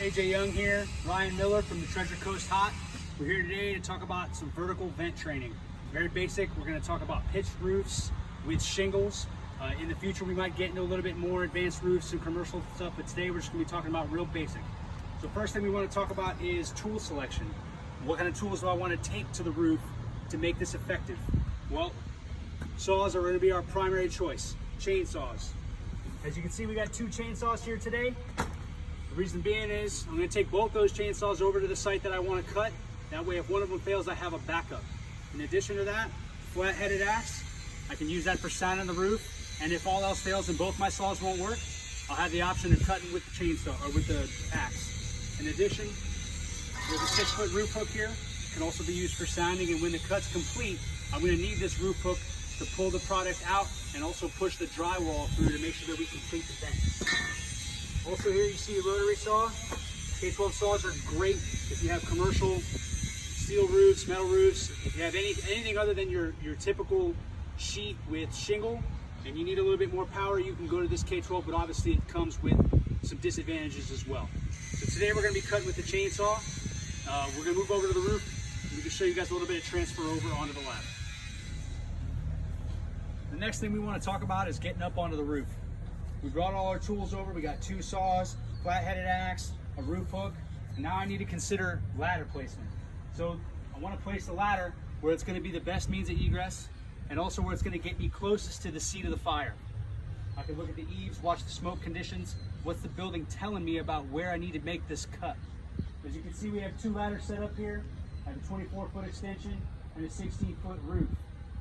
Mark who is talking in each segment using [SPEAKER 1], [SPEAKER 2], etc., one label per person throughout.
[SPEAKER 1] AJ Young here, Ryan Miller from the Treasure Coast Hot. We're here today to talk about some vertical vent training. Very basic. We're going to talk about pitched roofs with shingles. In the future, we might get into a little bit more advanced roofs and commercial stuff, but today we're just going to be talking about real basic. So first thing we want to talk about is tool selection. What kind of tools do I want to take to the roof to make this effective? Well, saws are going to be our primary choice. Chainsaws. As you can see, we got two chainsaws here today. The reason being is I'm going to take both those chainsaws over to the site that I want to cut. That way if one of them fails, I have a backup. In addition to that, flat-headed axe, I can use that for sounding the roof. And if all else fails and both my saws won't work, I'll have the option of cutting with the chainsaw or with the axe. In addition, there's a 6-foot roof hook here. It can also be used for sounding, and when the cut's complete, I'm going to need this roof hook to pull the product out and also push the drywall through to make sure that we complete the vent. Also here you see a rotary saw. K12 saws are great if you have commercial steel roofs, metal roofs. If you have anything other than your typical sheet with shingle and you need a little bit more power, you can go to this K12, but obviously it comes with some disadvantages as well. So today we're going to be cutting with the chainsaw. We're going to move over to the roof and we can show you guys a little bit of transfer over onto the ladder. The next thing we want to talk about is getting up onto the roof. We brought all our tools over. We got two saws, flat-headed axe, a roof hook, and now I need to consider ladder placement. So I want to place the ladder where it's going to be the best means of egress and also where it's going to get me closest to the seat of the fire. I can look at the eaves, watch the smoke conditions. What's the building telling me about where I need to make this cut? As you can see, we have two ladders set up here. I have a 24-foot extension and a 16-foot roof.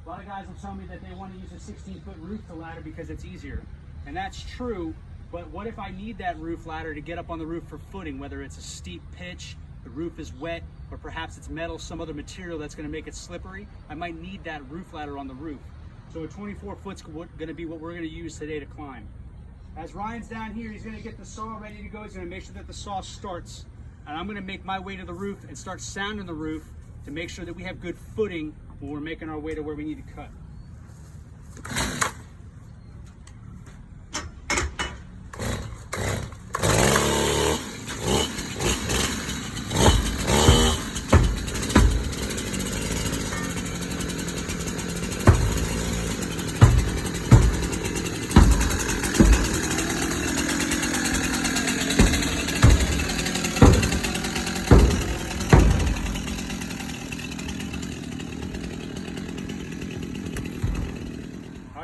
[SPEAKER 1] A lot of guys will tell me that they want to use a 16-foot roof to ladder because it's easier. And that's true, but what if I need that roof ladder to get up on the roof for footing, whether it's a steep pitch, the roof is wet, or perhaps it's metal, some other material that's going to make it slippery? I might need that roof ladder on the roof. So a 24-foot's going to be what we're going to use today to climb. As Ryan's down here, he's going to get the saw ready to go. He's going to make sure that the saw starts. And I'm going to make my way to the roof and start sounding the roof to make sure that we have good footing when we're making our way to where we need to cut.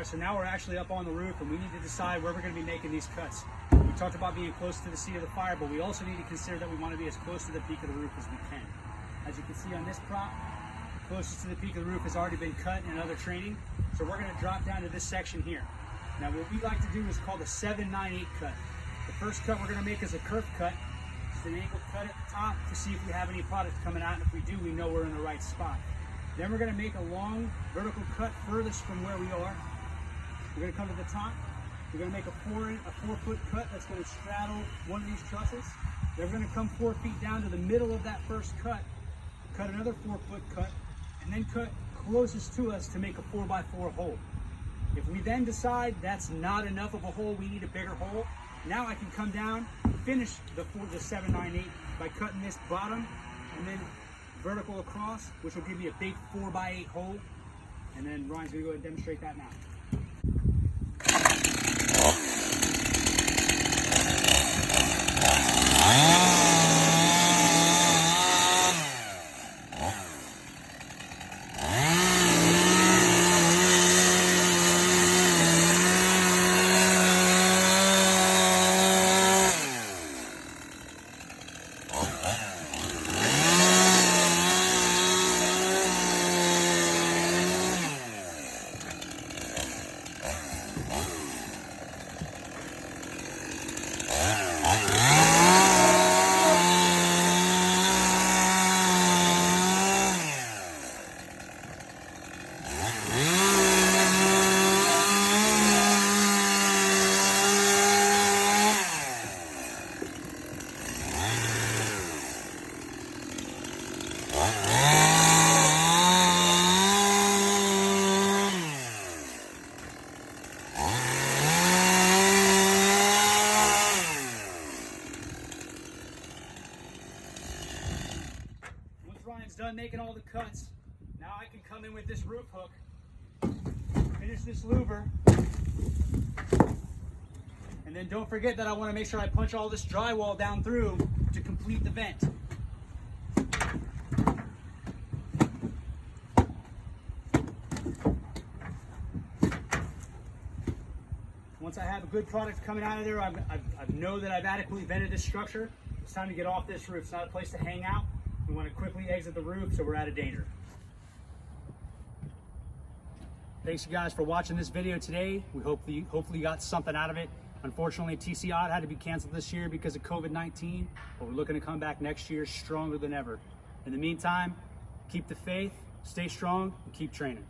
[SPEAKER 1] So now we're actually up on the roof and we need to decide where we're going to be making these cuts. We talked about being close to the seat of the fire, but we also need to consider that we want to be as close to the peak of the roof as we can. As you can see on this prop, closest to the peak of the roof has already been cut in other training. So we're going to drop down to this section here. Now what we like to do is called a 7-9-8 cut. The first cut we're going to make is a curved cut. Just an angled cut at the top to see if we have any product coming out. And if we do, we know we're in the right spot. Then we're going to make a long vertical cut furthest from where we are. We're going to come to the top. We're going to make a 4-foot cut that's going to straddle one of these trusses. Then we're going to come 4 feet down to the middle of that first cut, cut another 4-foot cut, and then cut closest to us to make a 4x4 hole. If we then decide that's not enough of a hole, we need a bigger hole, now I can come down, finish the 7-9-8 by cutting this bottom and then vertical across, which will give me a big 4x8 hole. And then Ryan's going to go ahead and demonstrate that now. done making all the cuts, now I can come in with this roof hook, finish this louver, and then don't forget that I want to make sure I punch all this drywall down through to complete the vent. Once I have a good product coming out of there, I know that I've adequately vented this structure. It's time to get off this roof. It's not a place to hang out. We want to quickly exit the roof so we're out of danger. Thanks you guys for watching this video today. We hopefully you got something out of it. Unfortunately, TC Odd had to be canceled this year because of COVID-19, but we're looking to come back next year stronger than ever. In the meantime, keep the faith, stay strong, and keep training.